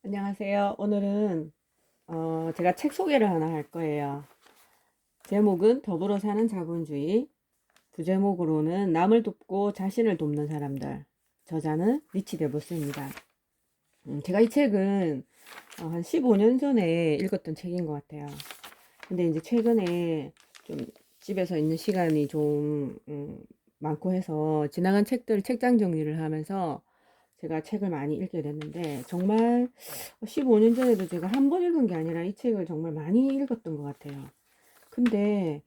안녕하세요. 오늘은 제가 책 소개를 하나 할 거예요. 제목은 더불어 사는 자본주의, 부제목으로는 남을 돕고 자신을 돕는 사람들, 저자는 리치 데보스입니다. 제가 이 책은 한 15년 전에 읽었던 책인 것 같아요. 근데 이제 최근에 좀 집에서 있는 시간이 좀 많고 해서 지나간 책들 책장 정리를 하면서 제가 책을 많이 읽게 됐는데, 정말 15년 전에도 제가 한 번 읽은 게 아니라 이 책을 정말 많이 읽었던 것 같아요. 근데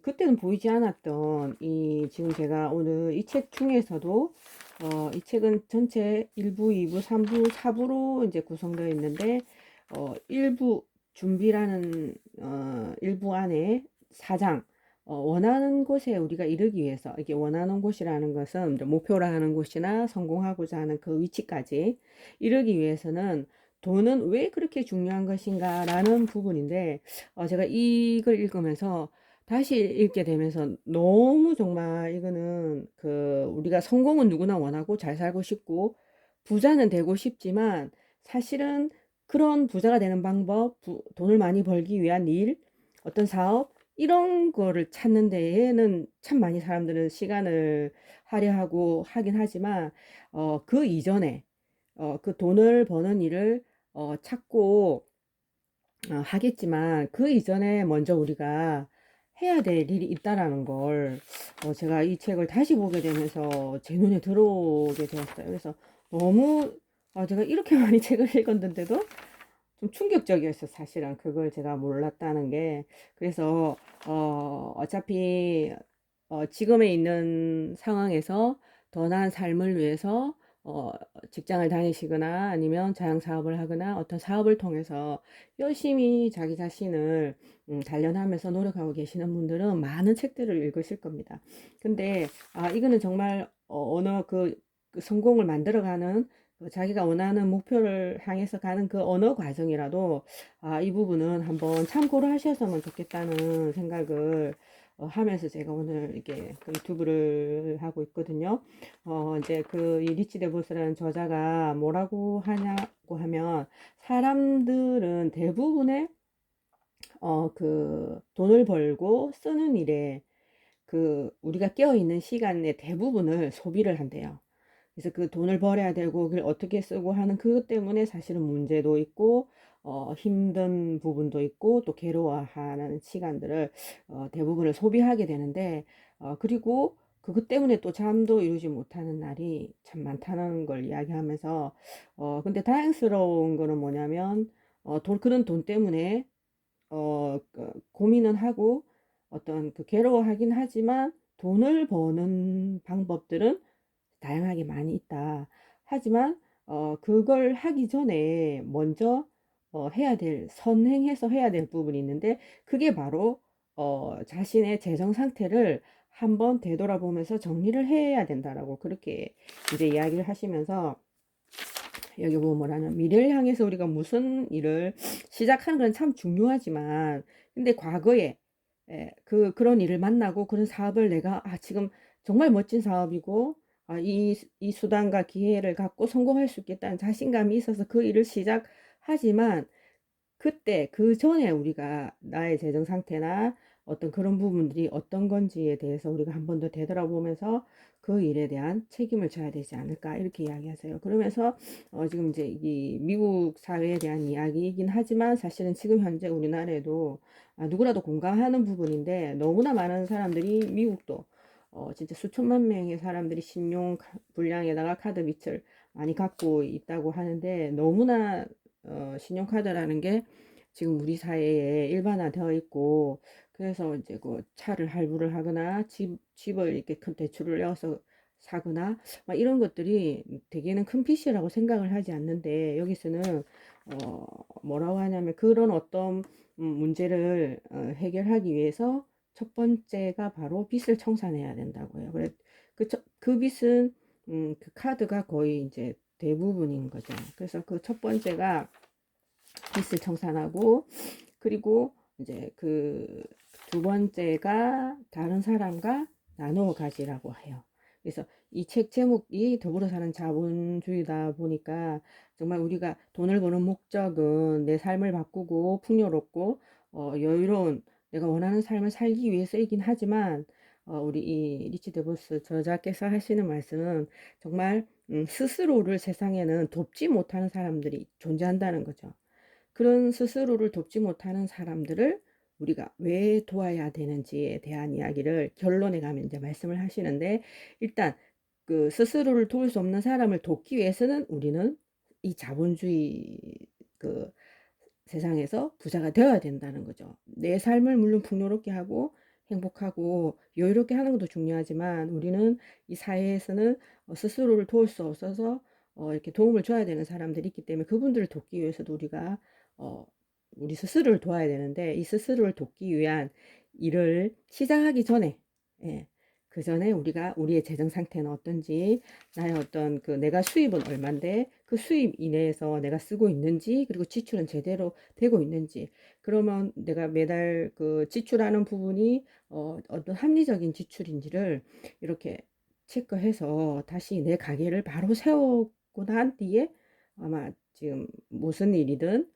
그때는 보이지 않았던 지금 제가 오늘 이 책 중에서도 이 책은 전체 1부, 2부, 3부, 4부로 이제 구성되어 있는데, 1부 준비라는 1부 안에 4장, 원하는 곳에 우리가 이르기 위해서, 이게 원하는 곳이라는 것은 이제 목표로 하는 곳이나 성공하고자 하는 그 위치까지 이르기 위해서는 돈은 왜 그렇게 중요한 것인가 라는 부분인데, 제가 이걸 읽으면서 다시 읽게 되면서 너무 정말 이거는 우리가 성공은 누구나 원하고 잘 살고 싶고 부자는 되고 싶지만, 사실은 그런 부자가 되는 방법, 돈을 많이 벌기 위한 일, 어떤 사업, 이런 거를 찾는 데에는 참 많이 사람들은 시간을 할애하고 하긴 하지만, 그 이전에 그 돈을 버는 일을 찾고 하겠지만, 그 이전에 먼저 우리가 해야 될 일이 있다라는 걸 제가 이 책을 다시 보게 되면서 제 눈에 들어오게 되었어요. 그래서 너무 제가 이렇게 많이 책을 읽었는데도 좀 충격적이었어요. 사실은 그걸 제가 몰랐다는 게. 그래서 어차피 지금에 있는 상황에서 더 나은 삶을 위해서 어, 직장을 다니시거나 아니면 자영사업을 하거나 어떤 사업을 통해서 열심히 자기 자신을 단련하면서 노력하고 계시는 분들은 많은 책들을 읽으실 겁니다. 근데 이거는 정말 어느 그 성공을 만들어가는, 자기가 원하는 목표를 향해서 가는 그 언어 과정이라도 이 부분은 한번 참고를 하셨으면 좋겠다는 생각을 하면서 제가 오늘 이게 그 유튜브를 하고 있거든요. 이제 이 리치 데보스라는 저자가 뭐라고 하냐고 하면, 사람들은 대부분의 돈을 벌고 쓰는 일에 우리가 깨어 있는 시간의 대부분을 소비를 한대요. 그래서 그 돈을 벌어야 되고 그걸 어떻게 쓰고 하는 그것 때문에 사실은 문제도 있고 힘든 부분도 있고 또 괴로워하는 시간들을 대부분을 소비하게 되는데, 그리고 그것 때문에 또 잠도 이루지 못하는 날이 참 많다는 걸 이야기하면서, 근데 다행스러운 거는 뭐냐면, 그런 돈 때문에 고민은 하고 어떤 괴로워하긴 하지만 돈을 버는 방법들은 다양하게 많이 있다. 하지만 그걸 하기 전에 먼저 선행해서 해야 될 부분이 있는데, 그게 바로 자신의 재정 상태를 한번 되돌아보면서 정리를 해야 된다라고 그렇게 이제 이야기를 하시면서, 여기 보면 뭐라면, 미래를 향해서 우리가 무슨 일을 시작하는 건 참 중요하지만, 근데 과거에 그런 일을 만나고 그런 사업을 내가 지금 정말 멋진 사업이고 이 수단과 기회를 갖고 성공할 수 있겠다는 자신감이 있어서 그 일을 시작하지만, 그때 그 전에 우리가 나의 재정 상태나 어떤 그런 부분들이 어떤 건지에 대해서 우리가 한 번 더 되돌아보면서 그 일에 대한 책임을 져야 되지 않을까, 이렇게 이야기하세요. 그러면서 지금 이제 이 미국 사회에 대한 이야기이긴 하지만, 사실은 지금 현재 우리나라에도 누구라도 공감하는 부분인데, 너무나 많은 사람들이 미국도 진짜 수천만 명의 사람들이 신용 불량에다가 카드 빚을 많이 갖고 있다고 하는데, 너무나 신용카드라는 게 지금 우리 사회에 일반화되어 있고, 그래서 이제 그 차를 할부를 하거나 집을 이렇게 큰 대출을 내어서 사거나 막 이런 것들이 대개는 큰 빚이라고 생각을 하지 않는데, 여기서는 뭐라고 하냐면, 그런 어떤 문제를 해결하기 위해서 첫 번째가 바로 빚을 청산해야 된다고 해요. 그래, 그 빚은 그 카드가 거의 이제 대부분인 거죠. 그래서 그 첫 번째가 빚을 청산하고, 그리고 이제 두 번째가 다른 사람과 나누어 가지라고 해요. 그래서 이 책 제목이 더불어 사는 자본주의다 보니까 정말 우리가 돈을 버는 목적은 내 삶을 바꾸고 풍요롭고 여유로운 내가 원하는 삶을 살기 위해서이긴 하지만 우리 이 리치 데보스 저자께서 하시는 말씀은 정말 스스로를 세상에는 돕지 못하는 사람들이 존재한다는 거죠. 그런 스스로를 돕지 못하는 사람들을 우리가 왜 도와야 되는지에 대한 이야기를 결론에 가면 이제 말씀을 하시는데, 일단 그 스스로를 도울 수 없는 사람을 돕기 위해서는 우리는 이 자본주의 그 세상에서 부자가 되어야 된다는 거죠. 내 삶을 물론 풍요롭게 하고 행복하고 여유롭게 하는 것도 중요하지만 우리는 이 사회에서는 스스로를 도울 수 없어서 이렇게 도움을 줘야 되는 사람들이 있기 때문에 그분들을 돕기 위해서도 우리가 어, 우리 스스로를 도와야 되는데, 이 스스로를 돕기 위한 일을 시작하기 전에, 예, 그 전에 우리가 우리의 재정 상태는 어떤지, 나의 어떤 그 내가 수입은 얼만데 그 수입 이내에서 내가 쓰고 있는지, 그리고 지출은 제대로 되고 있는지, 그러면 내가 매달 그 지출하는 부분이 어떤 합리적인 지출인지를 이렇게 체크해서 다시 내 가게를 바로 세우고 난 뒤에 아마 지금 무슨 일이든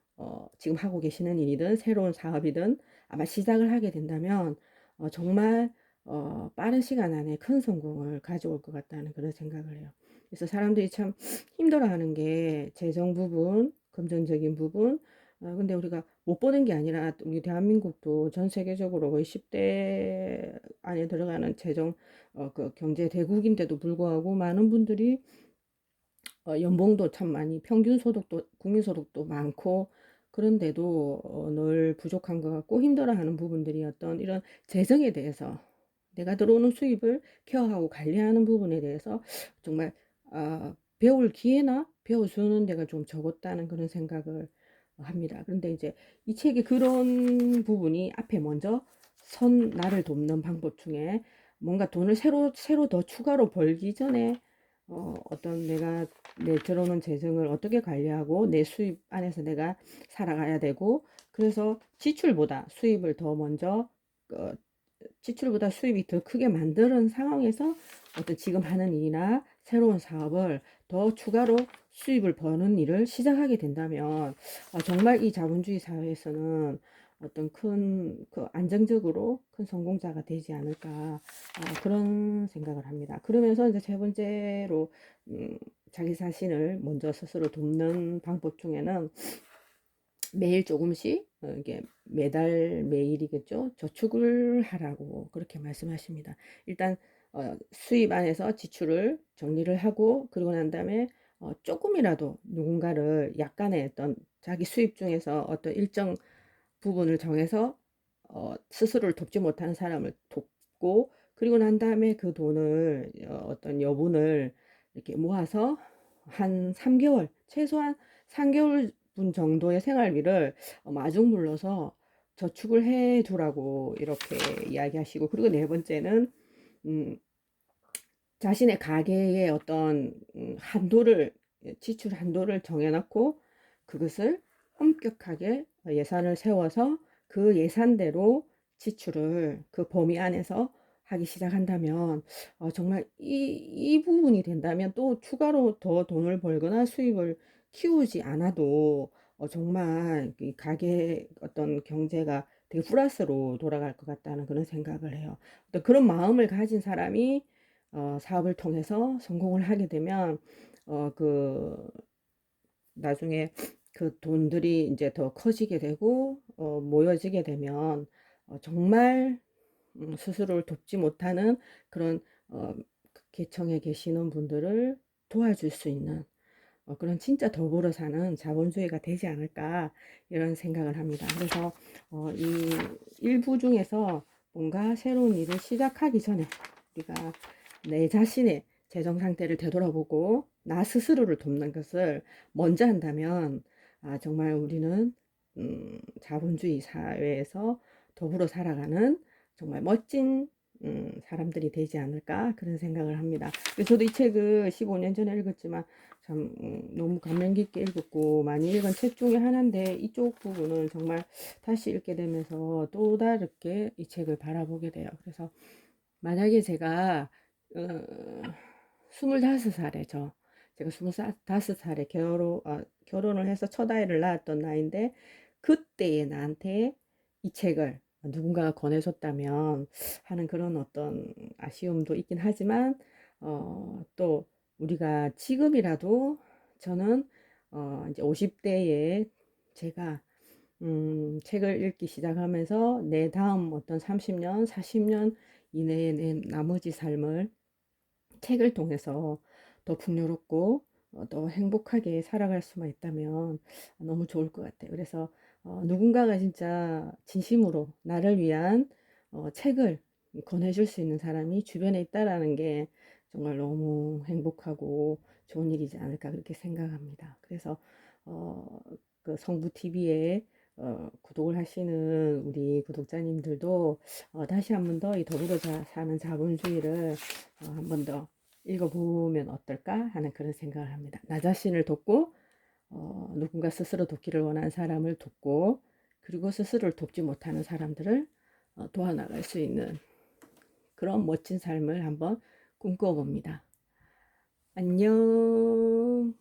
지금 하고 계시는 일이든 새로운 사업이든 아마 시작을 하게 된다면 정말 빠른 시간 안에 큰 성공을 가져올 것 같다는 그런 생각을 해요. 그래서 사람들이 참 힘들어하는 게 재정 부분, 금전적인 부분. 근데 우리가 못 보는 게 아니라 우리 대한민국도 전 세계적으로 거의 10대 안에 들어가는 재정 그 경제 대국인데도 불구하고 많은 분들이 연봉도 참 많이, 평균 소득도, 국민 소득도 많고, 그런데도 늘 부족한 것 같고 힘들어하는 부분들이 어떤 이런 재정에 대해서, 내가 들어오는 수입을 케어하고 관리하는 부분에 대해서 정말 배울 기회나 배워주는 데가 좀 적었다는 그런 생각을 합니다. 그런데 이제 이 책의 그런 부분이 앞에 먼저 나를 돕는 방법 중에 뭔가 돈을 새로 더 추가로 벌기 전에 어떤 내가 내 들어오는 재정을 어떻게 관리하고 내 수입 안에서 내가 살아가야 되고, 그래서 지출보다 수입을 더 먼저 어, 지출보다 수입이 더 크게 만드는 상황에서 어떤 지금 하는 일이나 새로운 사업을 더 추가로 수입을 버는 일을 시작하게 된다면 정말 이 자본주의 사회에서는 어떤 그 안정적으로 큰 성공자가 되지 않을까 그런 생각을 합니다. 그러면서 이제 세 번째로 자기 자신을 먼저 스스로 돕는 방법 중에는 매일 조금씩 이게 매달 매일이겠죠. 저축을 하라고 그렇게 말씀하십니다. 일단 수입 안에서 지출을 정리를 하고, 그리고 난 다음에 조금이라도 누군가를 약간의 어떤 자기 수입 중에서 어떤 일정 부분을 정해서 스스로를 돕지 못하는 사람을 돕고, 그리고 난 다음에 그 돈을 어떤 여분을 이렇게 모아서 한 3개월, 최소한 3개월 분 정도의 생활비를 마중 물러서 저축을 해 두라고 이렇게 이야기하시고, 그리고 네 번째는 음, 자신의 가계의 어떤 한도를, 지출 한도를 정해놓고 그것을 엄격하게 예산을 세워서 그 예산대로 지출을 그 범위 안에서 하기 시작한다면 정말 이 부분이 된다면 또 추가로 더 돈을 벌거나 수입을 키우지 않아도 정말 이 가게 어떤 경제가 되게 플러스로 돌아갈 것 같다는 그런 생각을 해요. 또 그런 마음을 가진 사람이 사업을 통해서 성공을 하게 되면 그 나중에 그 돈들이 이제 더 커지게 되고 모여지게 되면 정말 스스로를 돕지 못하는 그런 계층에 계시는 분들을 도와줄 수 있는 그런 진짜 더불어 사는 자본주의가 되지 않을까 이런 생각을 합니다. 그래서 이 일부 중에서 뭔가 새로운 일을 시작하기 전에 우리가 내 자신의 재정 상태를 되돌아보고 나 스스로를 돕는 것을 먼저 한다면 정말 우리는 자본주의 사회에서 더불어 살아가는 정말 멋진 사람들이 되지 않을까 그런 생각을 합니다. 그래서 저도 이 책을 15년 전에 읽었지만 참 너무 감명 깊게 읽었고 많이 읽은 책 중에 하나인데, 이쪽 부분은 정말 다시 읽게 되면서 또 다르게 이 책을 바라보게 돼요. 그래서 만약에 제가 어, 25살에 제가 25살에 결혼을 해서 첫 아이를 낳았던 나이인데, 그때의 나한테 이 책을 누군가가 권해줬다면 하는 그런 어떤 아쉬움도 있긴 하지만, 또 우리가 지금이라도 저는 이제 50대에 제가 책을 읽기 시작하면서 내 다음 어떤 30년, 40년 이내의 내 나머지 삶을 책을 통해서 더 풍요롭고 더 행복하게 살아갈 수만 있다면 너무 좋을 것 같아요. 그래서 누군가가 진짜 진심으로 나를 위한 책을 권해줄 수 있는 사람이 주변에 있다라는 게 정말 너무 행복하고 좋은 일이지 않을까 그렇게 생각합니다. 그래서 어, 그 성부 TV에 구독을 하시는 우리 구독자님들도 다시 한 번 더 이 더불어 사는 자본주의를 한 번 더 읽어보면 어떨까 하는 그런 생각을 합니다. 나 자신을 돕고 누군가 스스로 돕기를 원하는 사람을 돕고, 그리고 스스로를 돕지 못하는 사람들을 도와나갈 수 있는 그런 멋진 삶을 한번 꿈꿔봅니다. 안녕.